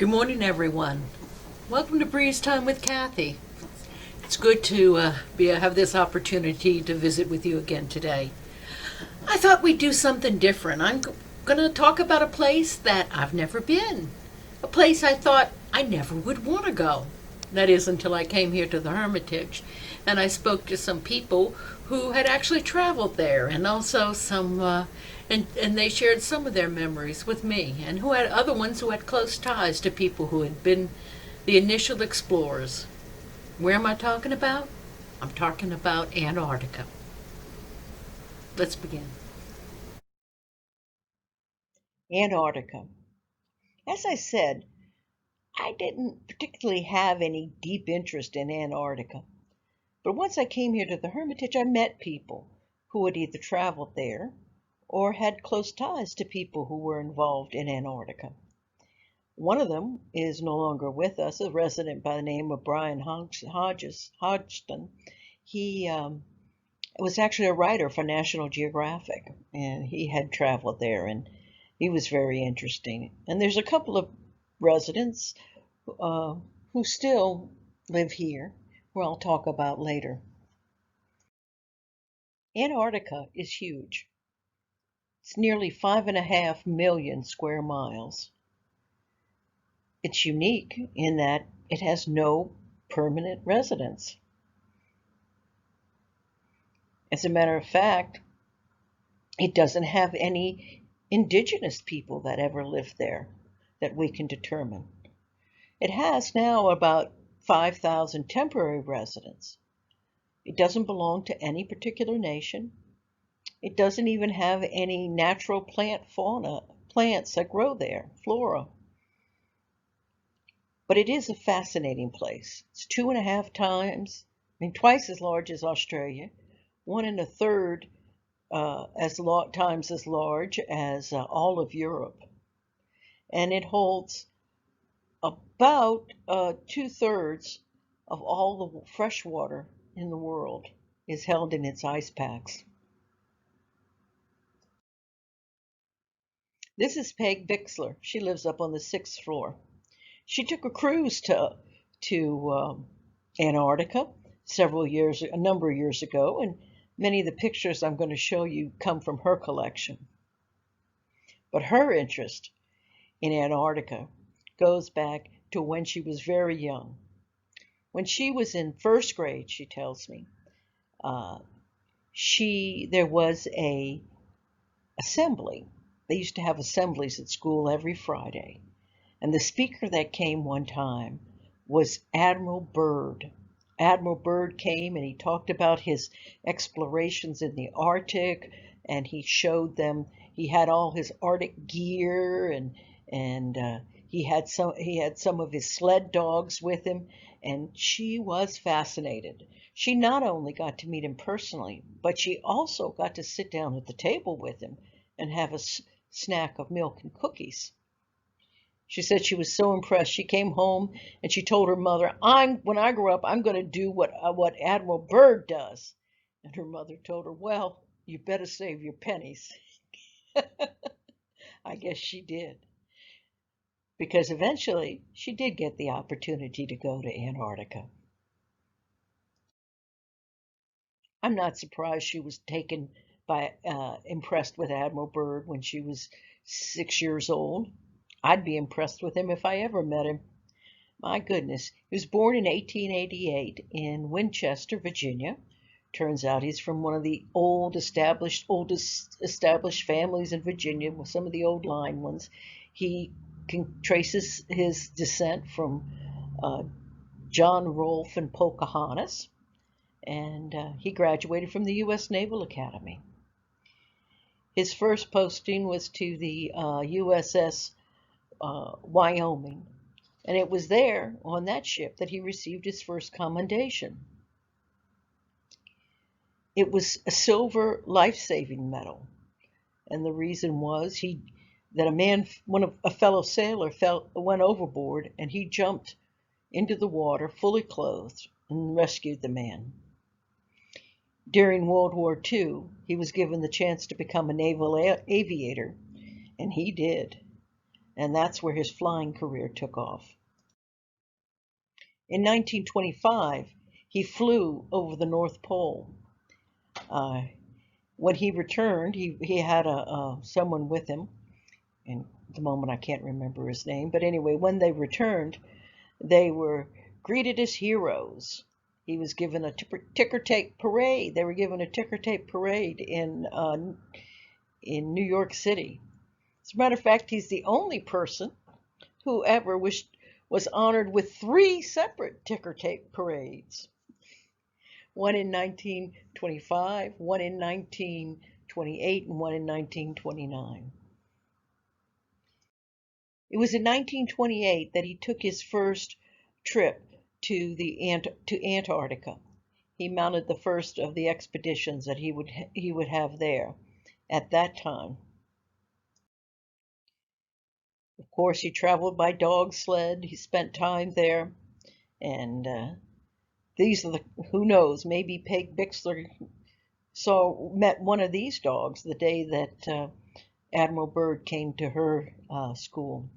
Good morning, everyone. Welcome to Breeze Time with Kathy. It's good to have this opportunity to visit with you again today. I thought we'd do something different. I'm going to talk about a place that I've never been, a place I thought I never would want to go. That is until I came here to the Hermitage and I spoke to some people who had actually traveled there, and also and they shared some of their memories with me, and who had other ones who had close ties to people who had been the initial explorers. Where am I talking about? I'm talking about Antarctica. Let's begin. Antarctica. As I said, I didn't particularly have any deep interest in Antarctica. But once I came here to the Hermitage, I met people who had either traveled there or had close ties to people who were involved in Antarctica. One of them is no longer with us, a resident by the name of Brian Hodgson. He was actually a writer for National Geographic, and he had traveled there, and he was very interesting. And there's a couple of residents who still live here, who I'll talk about later. Antarctica is huge. It's nearly 5.5 million square miles. It's unique in that it has no permanent residents. As a matter of fact, it doesn't have any indigenous people that ever lived there that we can determine. It has now about 5,000 temporary residents. It doesn't belong to any particular nation. It doesn't even have any natural plants that grow there, flora. But it is a fascinating place. It's 2.5 times, twice as large as Australia, 1 1/3 times as large as all of Europe. And it holds about 2/3 of all the fresh water in the world is held in its ice packs. This is Peg Bixler. She lives up on the 6th floor. She took a cruise to Antarctica a number of years ago, and many of the pictures I'm going to show you come from her collection. But her interest in Antarctica goes back to when she was very young. When she was in first grade, she tells me, there was a assembly. They used to have assemblies at school every Friday. And the speaker that came one time was Admiral Byrd. Admiral Byrd came and he talked about his explorations in the Arctic, and he showed them, he had all his Arctic gear, and he had some of his sled dogs with him, and she was fascinated. She not only got to meet him personally, but she also got to sit down at the table with him and have a snack of milk and cookies. She said she was so impressed. She came home and she told her mother, when I grow up, I'm going to do what Admiral Byrd does. And her mother told her, well, you better save your pennies. I guess she did. Because eventually she did get the opportunity to go to Antarctica. I'm not surprised she was impressed with Admiral Byrd when she was 6 years old. I'd be impressed with him if I ever met him. My goodness. He was born in 1888 in Winchester, Virginia. Turns out he's from one of the oldest established families in Virginia, with some of the old line ones. He traces his descent from John Rolfe and Pocahontas, and he graduated from the U.S. Naval Academy. His first posting was to the USS Wyoming, and it was there on that ship that he received his first commendation. It was a silver life-saving medal, and the reason was a fellow sailor went overboard, and he jumped into the water fully clothed and rescued the man. During World War II, he was given the chance to become a naval aviator, and he did. and that's where his flying career took off. In 1925, he flew over the North Pole. When he returned, he had someone with him, and at the moment I can't remember his name, but anyway, when they returned, they were greeted as heroes. He was given a ticker tape parade. They were given a ticker tape parade in New York City. As a matter of fact, he's the only person who ever was honored with 3 separate ticker tape parades. One in 1925, one in 1928, and one in 1929. It was in 1928 that he took his first trip to Antarctica. He mounted the first of the expeditions that he would have there at that time. Of course, he traveled by dog sled. He spent time there, and these are who knows, maybe Peg Bixler met one of these dogs the day that Admiral Byrd came to her school.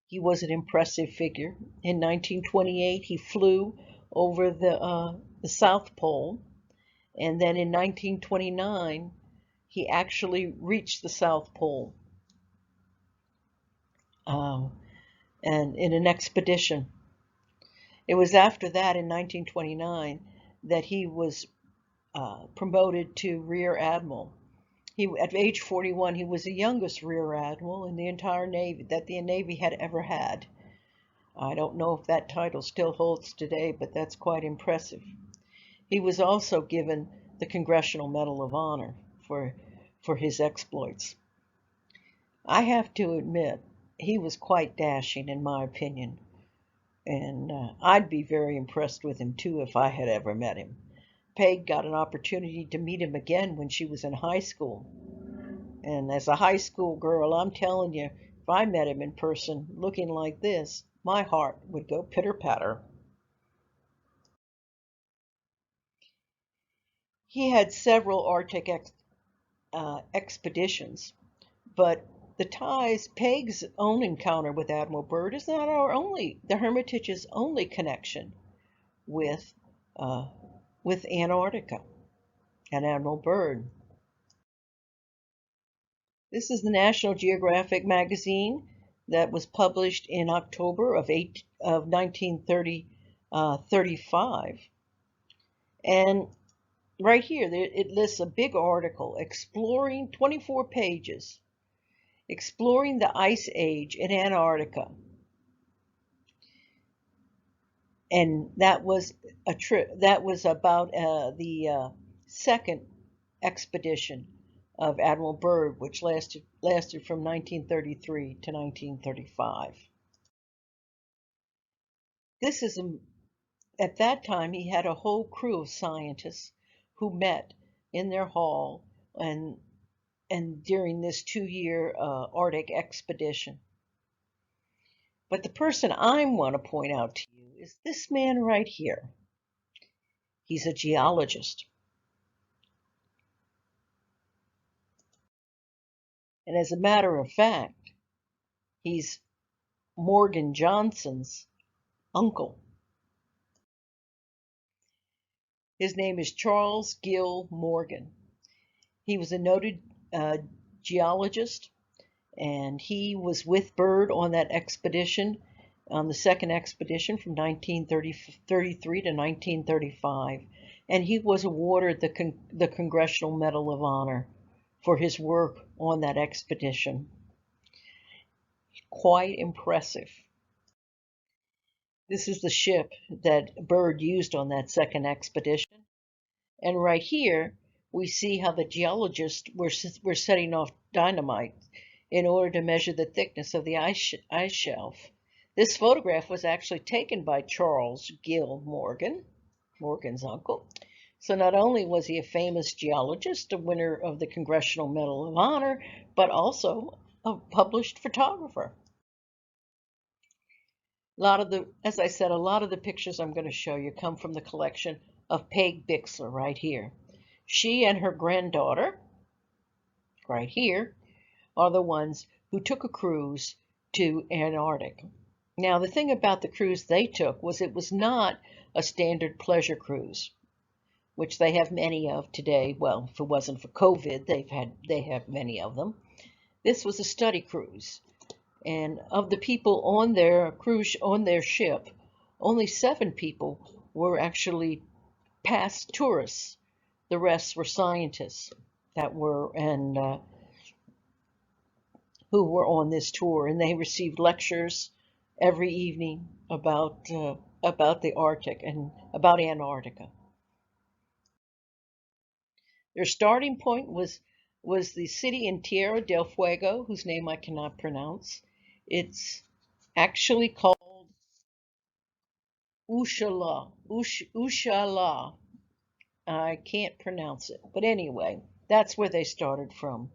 He was an impressive figure. In 1928, he flew over the South Pole, and then in 1929, he actually reached the South Pole, and in an expedition. It was after that, in 1929, that he was promoted to Rear Admiral. At age 41, he was the youngest Rear Admiral in the entire Navy that the Navy had ever had. I don't know if that title still holds today, but that's quite impressive. He was also given the Congressional Medal of Honor for his exploits. I have to admit, he was quite dashing, in my opinion, and I'd be very impressed with him too if I had ever met him. Peg got an opportunity to meet him again when she was in high school. And as a high school girl, I'm telling you, if I met him in person looking like this, my heart would go pitter-patter. He had several Arctic expeditions, but Peg's own encounter with Admiral Byrd is not the Hermitage's only connection with Antarctica and Admiral Byrd. This is the National Geographic magazine that was published in October of 1935. And right here, it lists a big article exploring 24 pages, exploring the Ice Age in Antarctica. And that was a trip. That was about the second expedition of Admiral Byrd, which lasted from 1933 to 1935. At that time, he had a whole crew of scientists who met in their hall and during this 2-year Arctic expedition. But the person I want to point out to you is this man right here. He's a geologist. And as a matter of fact, he's Morgan Johnson's uncle. His name is Charles Gill Morgan. He was a noted geologist, and he was with Byrd on that expedition, on the second expedition from 1933 to 1935, and he was awarded the Congressional Medal of Honor for his work on that expedition. Quite impressive. This is the ship that Byrd used on that second expedition. And right here, we see how the geologists were setting off dynamite in order to measure the thickness of the ice shelf. This photograph was actually taken by Charles Gill Morgan, Morgan's uncle. So not only was he a famous geologist, a winner of the Congressional Medal of Honor, but also a published photographer. As I said, a lot of the pictures I'm going to show you come from the collection of Peg Bixler right here. She and her granddaughter, right here, are the ones who took a cruise to Antarctica. Now, the thing about the cruise they took was it was not a standard pleasure cruise, which they have many of today. Well, if it wasn't for COVID, they have many of them. This was a study cruise, and of the people on their cruise on their ship, only 7 people were actually past tourists. The rest were scientists that were and who were on this tour, and they received lectures every evening about the Arctic and about Antarctica. Their starting point was the city in Tierra del Fuego, whose name I cannot pronounce. It's actually called Ushala. Ushala. I can't pronounce it, but anyway, that's where they started from.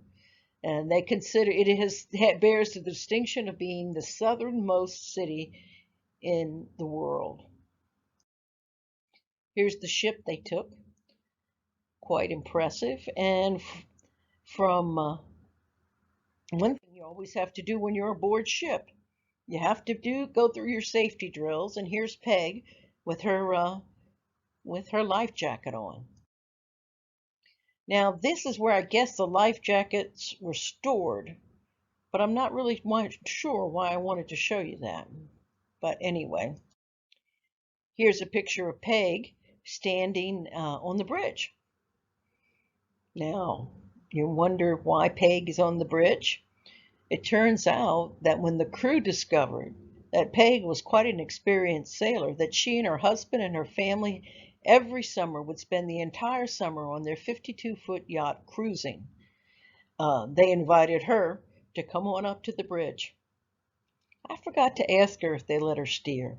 And they consider it bears the distinction of being the southernmost city in the world. Here's the ship they took, quite impressive. And from one thing you always have to do when you're aboard ship, you have to go through your safety drills. And here's Peg with her life jacket on. Now this is where I guess the life jackets were stored, but I'm not really sure why I wanted to show you that. But anyway, here's a picture of Peg standing on the bridge. Now, you wonder why Peg is on the bridge? It turns out that when the crew discovered that Peg was quite an experienced sailor, that she and her husband and her family every summer would spend the entire summer on their 52-foot yacht cruising. They invited her to come on up to the bridge. I forgot to ask her if they let her steer.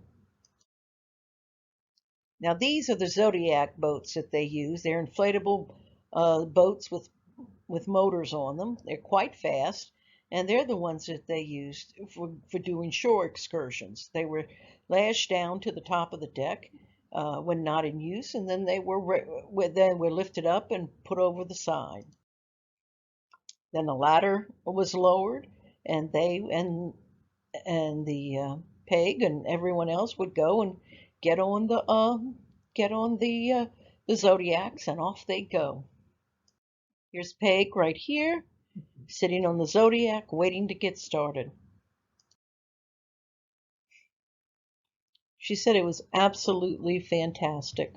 Now these are the Zodiac boats that they use. They're inflatable boats with motors on them. They're quite fast, and they're the ones that they used for doing shore excursions. They were lashed down to the top of the deck when not in use, and then they were lifted up and put over the side. Then a ladder was lowered, and the Peg and everyone else would go and get on the Zodiacs, and off they go. Here's Peg right here, sitting on the Zodiac, waiting to get started. She said it was absolutely fantastic.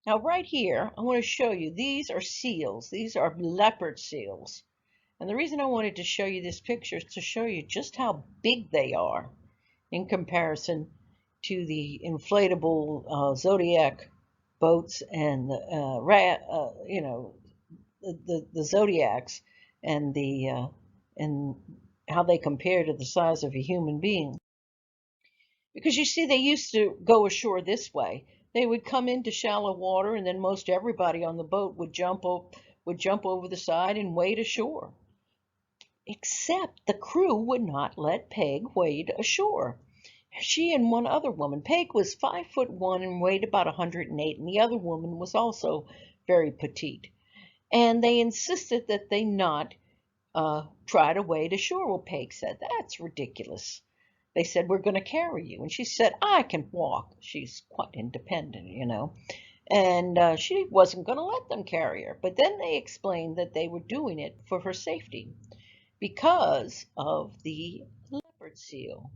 Now right here, I want to show you, these are seals. These are leopard seals. And the reason I wanted to show you this picture is to show you just how big they are in comparison to the inflatable Zodiac boats and the Zodiacs and and how they compare to the size of a human being. Because you see, they used to go ashore this way. They would come into shallow water, and then most everybody on the boat would jump over the side and wade ashore. Except the crew would not let Peg wade ashore. She and one other woman. Peg was 5'1" and weighed about 108, and the other woman was also very petite. And they insisted that they not try to wade ashore. Well, Peg said, "That's ridiculous." They said, "We're going to carry you." And she said, "I can walk." She's quite independent, you know. And she wasn't going to let them carry her. But then they explained that they were doing it for her safety because of the leopard seal.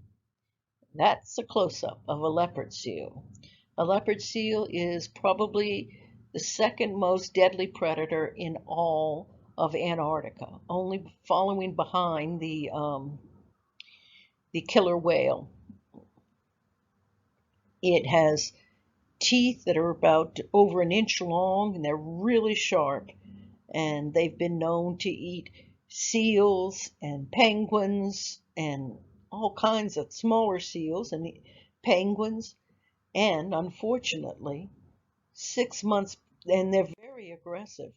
That's a close-up of a leopard seal. A leopard seal is probably the second most deadly predator in all of Antarctica, only following behind the killer whale. It has teeth that are about over an inch long, and they're really sharp, and they've been known to eat seals and penguins and all kinds of smaller seals and penguins. And unfortunately, 6 months, and they're very aggressive.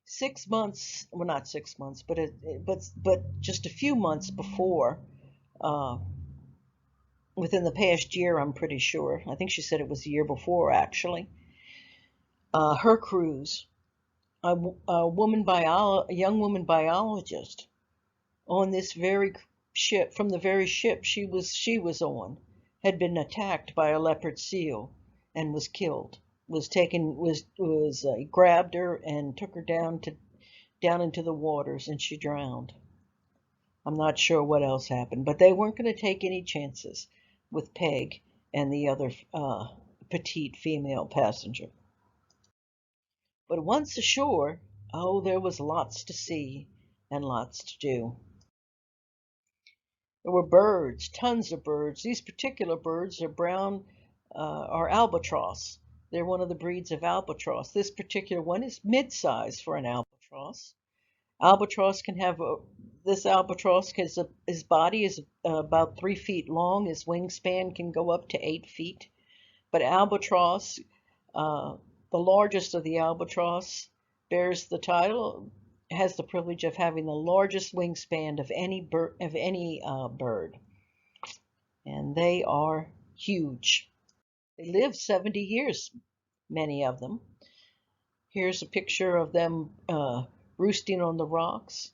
6 months, well, not 6 months, but just a few months before, within the past year, I'm pretty sure. I think she said it was the year before, actually. Her cruise a young woman biologist on this very ship, from the very ship she was on, had been attacked by a leopard seal and was killed. Grabbed her and took her down into the waters, and she drowned. I'm not sure what else happened, but they weren't going to take any chances with Peg and the other petite female passenger. But once ashore, oh, there was lots to see and lots to do. There were birds, tons of birds. These particular birds are albatross. They're one of the breeds of albatross. This particular one is mid-size for an albatross. Albatross can have this albatross, his body is about 3 feet long. His wingspan can go up to 8 feet. But albatross, the largest of the albatross, bears the title, has the privilege of having the largest wingspan of any bird, and they are huge. They live 70 years, many of them. Here's a picture of them roosting on the rocks.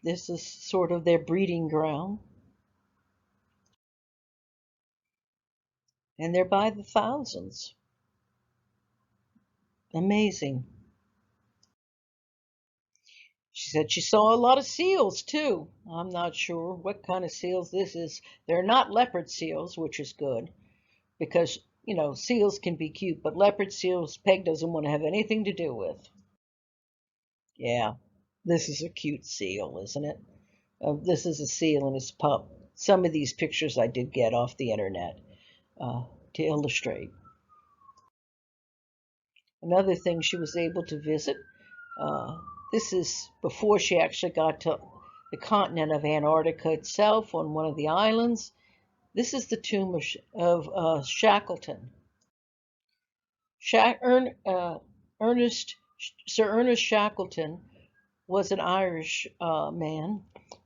This is sort of their breeding ground. And they're by the thousands. Amazing. She said she saw a lot of seals too. I'm not sure what kind of seals this is. They're not leopard seals, which is good because, seals can be cute, but leopard seals Peg doesn't want to have anything to do with. Yeah, this is a cute seal, isn't it? This is a seal and his pup. Some of these pictures I did get off the internet to illustrate. Another thing she was able to visit, this is before she actually got to the continent of Antarctica itself on one of the islands. This is the tomb of Shackleton. Sir Ernest Shackleton was an Irish man,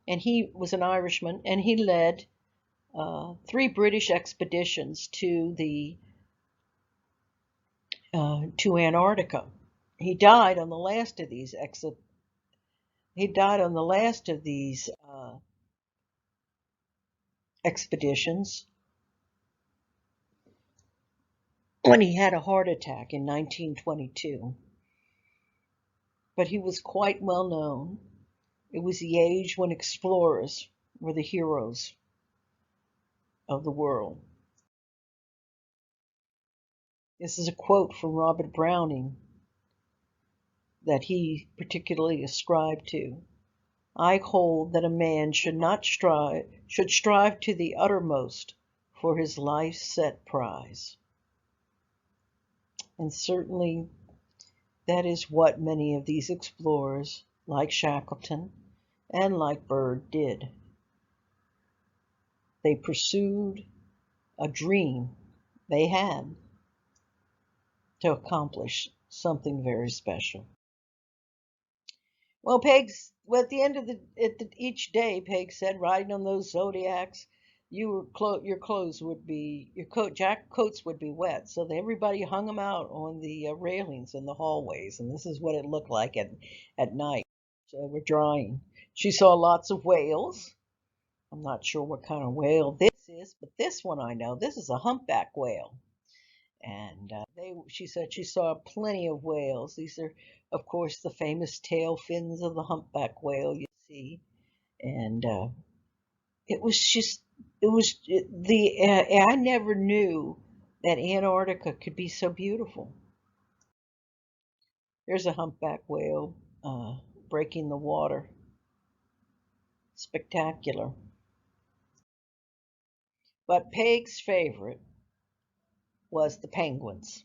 and he was an Irishman, and he led 3 British expeditions to Antarctica. He died on the last of these expeditions when he had a heart attack in 1922. But he was quite well known. It was the age when explorers were the heroes of the world. This is a quote from Robert Browning that he particularly ascribed to. I hold that a man should strive to the uttermost for his life's set prize. And certainly that is what many of these explorers, like Shackleton and like Byrd, did. They pursued a dream they had to accomplish something very special. Well, at the end of each day, Peg said, riding on those Zodiacs, your coats would be wet. So everybody hung them out on the railings in the hallways, and this is what it looked like at night. So we're drying. She saw lots of whales. I'm not sure what kind of whale this is, but this one I know. This is a humpback whale. And she said she saw plenty of whales. These are, of course, the famous tail fins of the humpback whale you see. And I never knew that Antarctica could be so beautiful. There's a humpback whale breaking the water. Spectacular. But Peg's favorite was the penguins.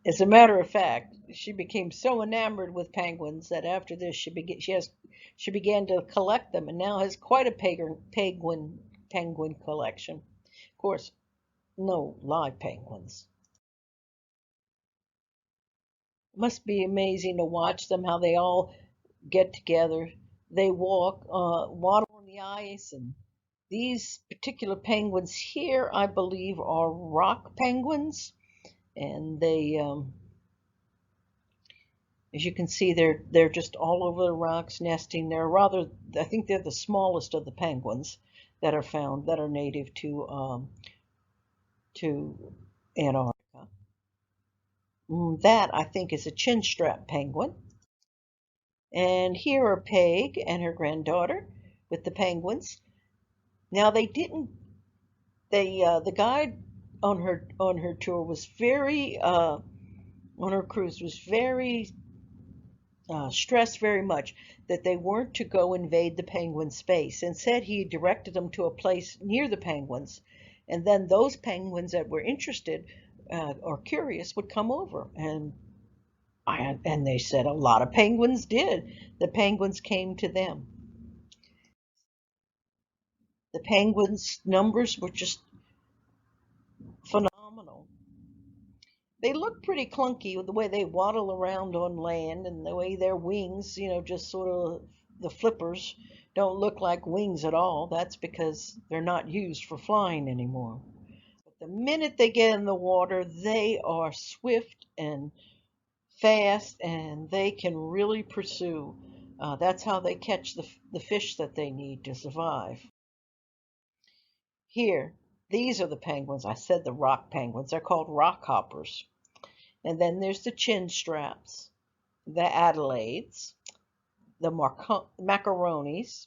As a matter of fact, she became so enamored with penguins that after this she began to collect them, and now has quite a penguin collection. Of course, no live penguins. It must be amazing to watch them, how they all get together. They waddle on the ice, and these particular penguins here, I believe, are rock penguins, and As you can see, they're just all over the rocks nesting. I think they're the smallest of the penguins that are found that are native to Antarctica. That I think is a chinstrap penguin. And here are Peg and her granddaughter with the penguins. Now they didn't. The guide on her tour was very on her cruise was very stressed very much that they weren't to go invade the penguin space, and said he directed them to a place near the penguins, and then those penguins that were interested or curious would come over, and they said a lot of penguins did. The penguins came to them. The penguins' numbers were just phenomenal. They look pretty clunky with the way they waddle around on land and the way their wings, just sort of the flippers don't look like wings at all. That's because they're not used for flying anymore. But the minute they get in the water, they are swift and fast and they can really pursue. That's how they catch the fish that they need to survive. Here, these are the penguins. I said the rock penguins. They're called rock hoppers. And then there's the chin straps, the Adelaides, the macaronis,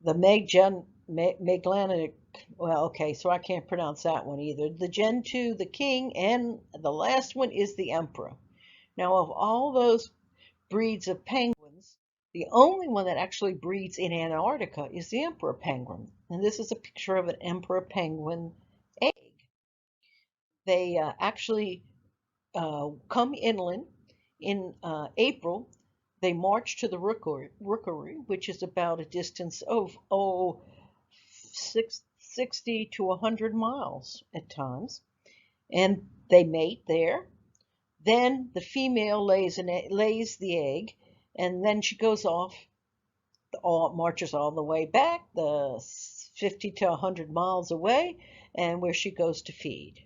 the Maglanic, well, okay, so I can't pronounce that one either. The Gen 2, the king, and the last one is the emperor. Now, of all those breeds of penguins, the only one that actually breeds in Antarctica is the emperor penguin. And this is a picture of an emperor penguin egg. They actually come inland in April. They march to the rookery, which is about a distance of 60 to 100 miles at times, and they mate there. Then the female lays the egg, and then she goes off, marches all the way back, the 50 to 100 miles away, and where she goes to feed.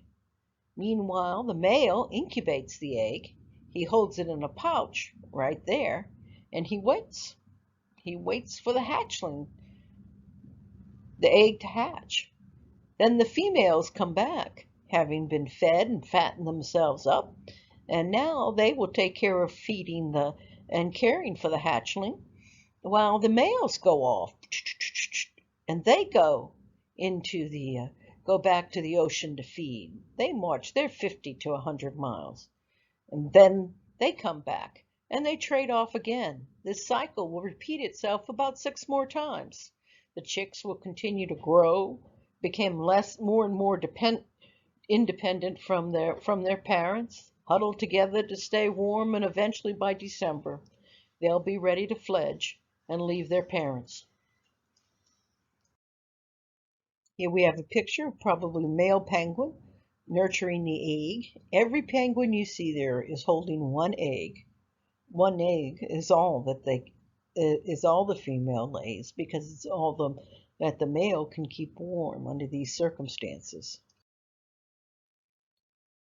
Meanwhile, the male incubates the egg. He holds it in a pouch right there, and he waits. He waits for the hatchling, the egg to hatch. Then the females come back, having been fed and fattened themselves up, and now they will take care of feeding and caring for the hatchling, while the males go off, and they go back to the ocean to feed. They march their 50 to 100 miles, and then they come back, and they trade off again. This cycle will repeat itself about 6 more times. The chicks will continue to grow, become more and more independent from their parents, huddle together to stay warm, and eventually by December, they'll be ready to fledge and leave their parents. Here we have a picture of probably a male penguin nurturing the egg. Every penguin you see there is holding one egg. One egg is all the female lays, because it's all that the male can keep warm under these circumstances.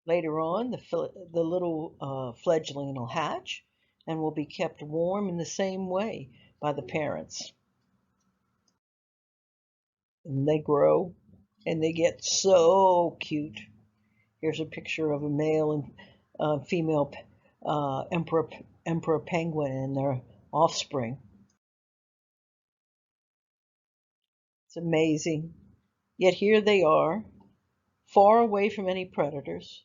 Later on, the little fledgling will hatch and will be kept warm in the same way by the parents. And they grow and they get so cute. Here's a picture of a male and female emperor penguin and their offspring. It's amazing. Yet here they are, far away from any predators,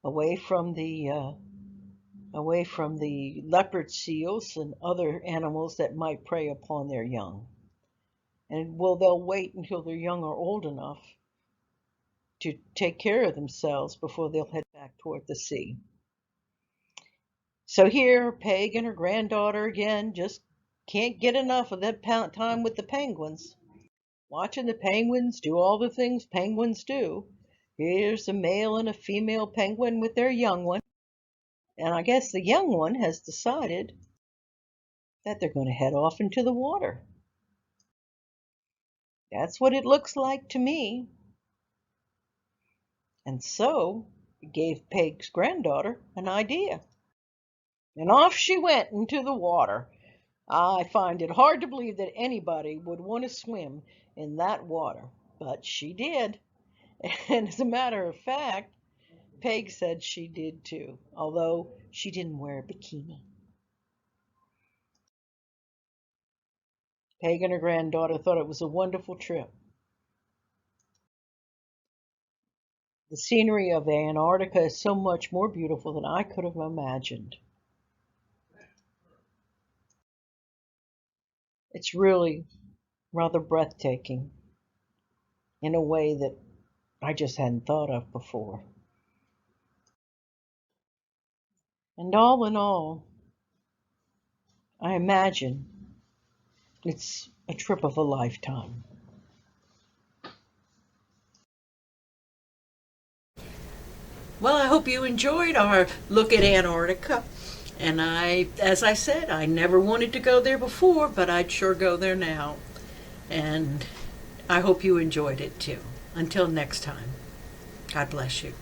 away from the leopard seals and other animals that might prey upon their young. And they'll wait until their young are old enough to take care of themselves before they'll head back toward the sea. So here, Peg and her granddaughter again just can't get enough of that time with the penguins. Watching the penguins do all the things penguins do. Here's a male and a female penguin with their young one. And I guess the young one has decided that they're going to head off into the water. That's what it looks like to me. And so It gave Peg's granddaughter an idea, and off she went into the water. I find it hard to believe that anybody would want to swim in that water, but she did. And as a matter of fact, Peg said she did too, although she didn't wear a bikini. Peg and her granddaughter thought it was a wonderful trip. The scenery of Antarctica is so much more beautiful than I could have imagined. It's really rather breathtaking in a way that I just hadn't thought of before. And all in all, I imagine it's a trip of a lifetime. Well, I hope you enjoyed our look at Antarctica. And as I said, I never wanted to go there before, but I'd sure go there now. And I hope you enjoyed it too. Until next time, God bless you.